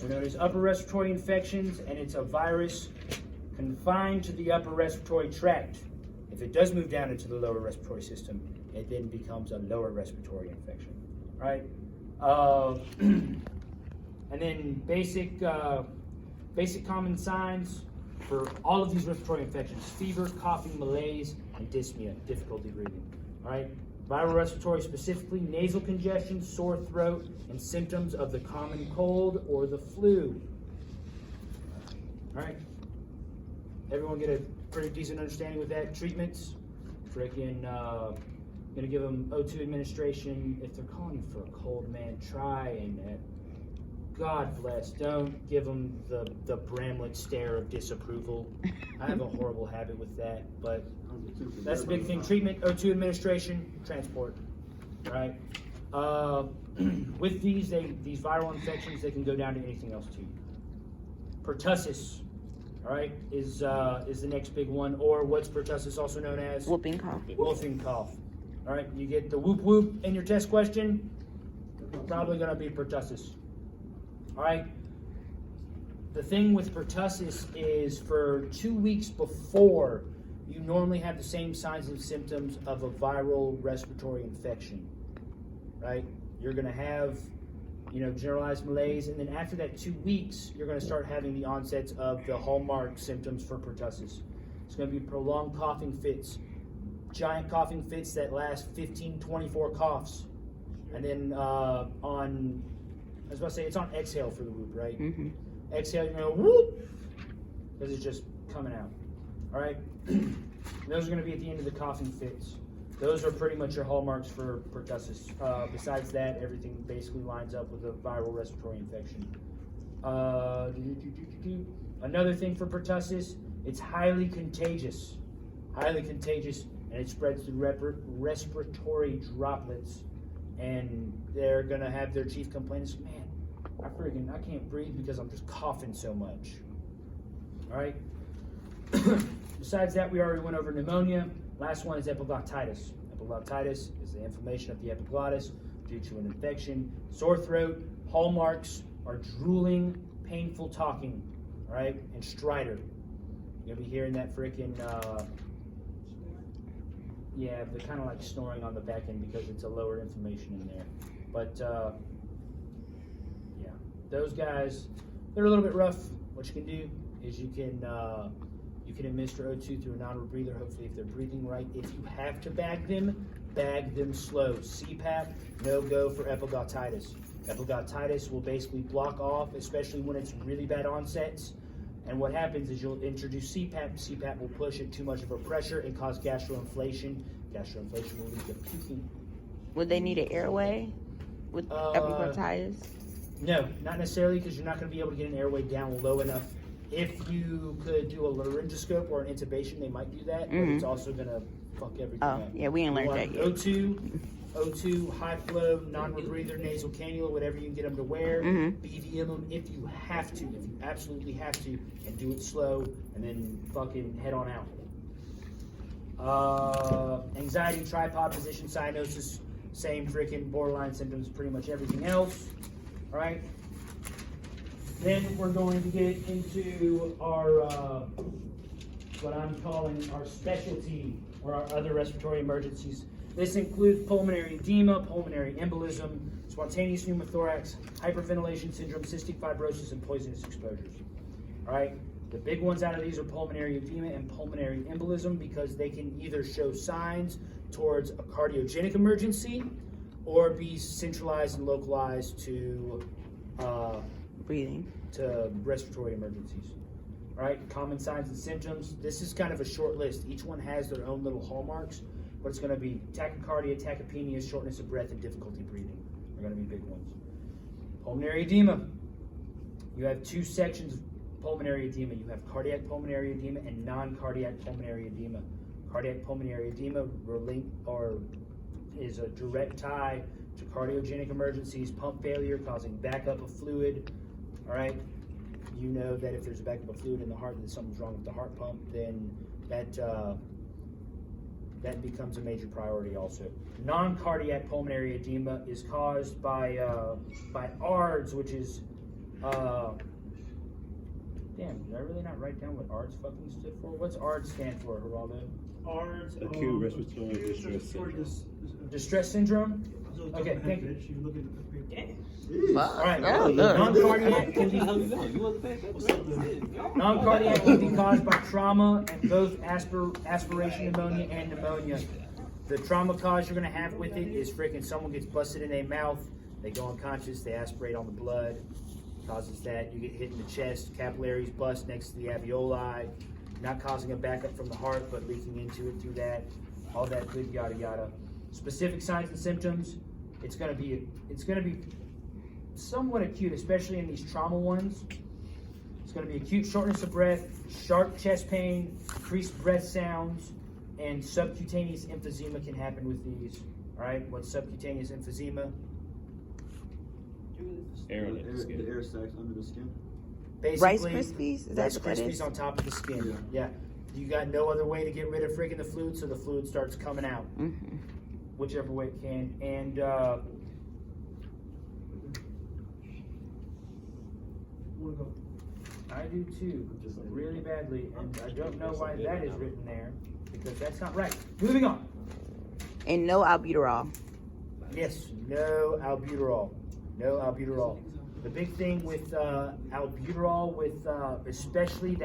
They're known as upper respiratory infections, and it's a virus confined to the upper respiratory tract. If it does move down into the lower respiratory system, it then becomes a lower respiratory infection, right? And then basic common signs for all of these respiratory infections: fever, coughing, malaise, and dyspnea, difficulty breathing, all right? Viral respiratory, specifically nasal congestion, sore throat, and symptoms of the common cold or the flu. All right? Everyone get a pretty decent understanding with that. Treatments, freaking, gonna give them O2 administration. If they're calling you for a cold, man, try and, God bless, don't give them the Bramlett stare of disapproval. I have a horrible habit with that, but that's the big thing. Treatment, O2 administration, transport, right? With these viral infections, they can go down to anything else too. Pertussis, all right, is the next big one, or what's pertussis also known as? Whooping cough. Whooping cough. All right, you get the whoop whoop in your test question, probably gonna be pertussis. All right. The thing with pertussis is for 2 weeks before, you normally have the same signs and symptoms of a viral respiratory infection, right? You're going to have, generalized malaise, and then after that 2 weeks, you're going to start having the onsets of the hallmark symptoms for pertussis. It's going to be prolonged coughing fits, giant coughing fits that last 15, 24 coughs, and then I was about to say, it's on exhale for the whoop, right? Mm-hmm. Exhale, you're going to whoop, because it's just coming out, all right? Those are going to be at the end of the coughing fits. Those are pretty much your hallmarks for pertussis. Besides that, everything basically lines up with a viral respiratory infection. Another thing for pertussis, it's highly contagious, and it spreads through respiratory droplets. And they're gonna have their chief complaint is, man, I can't breathe because I'm just coughing so much. All right. Besides that, we already went over pneumonia. Last one is epiglottitis. Epiglottitis is the inflammation of the epiglottis due to an infection. Sore throat. Hallmarks are drooling, painful talking. All right, and stridor. You'll be hearing that freaking. Yeah, they're kind of like snoring on the back end because it's a lower inflammation in there. But, yeah, those guys, they're a little bit rough. What you can do is you can administer O2 through a non-rebreather, hopefully if they're breathing right. If you have to bag them slow. CPAP, no go for epiglottitis. Epiglottitis will basically block off, especially when it's really bad onsets. And what happens is you'll introduce CPAP. CPAP will push at too much of a pressure and cause gastroinflation. Gastroinflation will lead to puking. Would they need an airway with epiglottitis? No, not necessarily, because you're not going to be able to get an airway down low enough. If you could do a laryngoscope or an intubation, they might do that, but it's also going to fuck everything up. Yeah, we ain't learned that yet. O2, high flow, non-rebreather, nasal cannula, whatever you can get them to wear. BVM them if you have to, if you absolutely have to, and do it slow, and then fucking head on out. Anxiety, tripod position, cyanosis, same freaking borderline symptoms, pretty much everything else. All right. Then we're going to get into our, what I'm calling our specialty, or our other respiratory emergencies. This includes pulmonary edema, pulmonary embolism, spontaneous pneumothorax, hyperventilation syndrome, cystic fibrosis, and poisonous exposures. All right, the big ones out of these are pulmonary edema and pulmonary embolism, because they can either show signs towards a cardiogenic emergency or be centralized and localized to breathing, to respiratory emergencies. All right, common signs and symptoms. This is kind of a short list. Each one has their own little hallmarks, but it's going to be tachycardia, tachypnea, shortness of breath, and difficulty breathing. They're going to be big ones. Pulmonary edema. You have two sections of pulmonary edema. You have cardiac pulmonary edema and non-cardiac pulmonary edema. Cardiac pulmonary edema is a direct tie to cardiogenic emergencies, pump failure causing backup of fluid. All right, you know that if there's a backup of fluid in the heart and something's wrong with the heart pump, then that becomes a major priority also. Non-cardiac pulmonary edema is caused by ARDS, which is Damn, did I really not write down what ARDS fucking stood for? What's ARDS stand for, Geraldo? ARDS. Acute respiratory distress Distress syndrome? Okay, thank you. You look at the picture. Fuck. All right, Yeah, look. non-cardiac can be non-cardiac can be caused by trauma and both aspiration pneumonia and pneumonia. The trauma cause you're gonna have with it is freaking someone gets busted in their mouth, they go unconscious, they aspirate on the blood, causes that. You get hit in the chest, capillaries bust next to the alveoli, not causing a backup from the heart, but leaking into it through that. All that good yada yada. Specific signs and symptoms. It's gonna be somewhat acute, especially in these trauma ones. It's going to be acute shortness of breath, sharp chest pain, increased breath sounds, and subcutaneous emphysema can happen with these. All right, what's subcutaneous emphysema? Air under the The skin. air sacs under the skin. Basically, Rice Krispies? Is that Rice what that Krispies is? on top of the skin. Yeah. You got no other way to get rid of freaking the fluid, so the fluid starts coming out, Mm-hmm. whichever way it can. And Wanna go? I do too, really badly, and I don't know why that is written there, because that's not right. Moving on. And no albuterol. Yes, no albuterol. No albuterol. The big thing with albuterol, with especially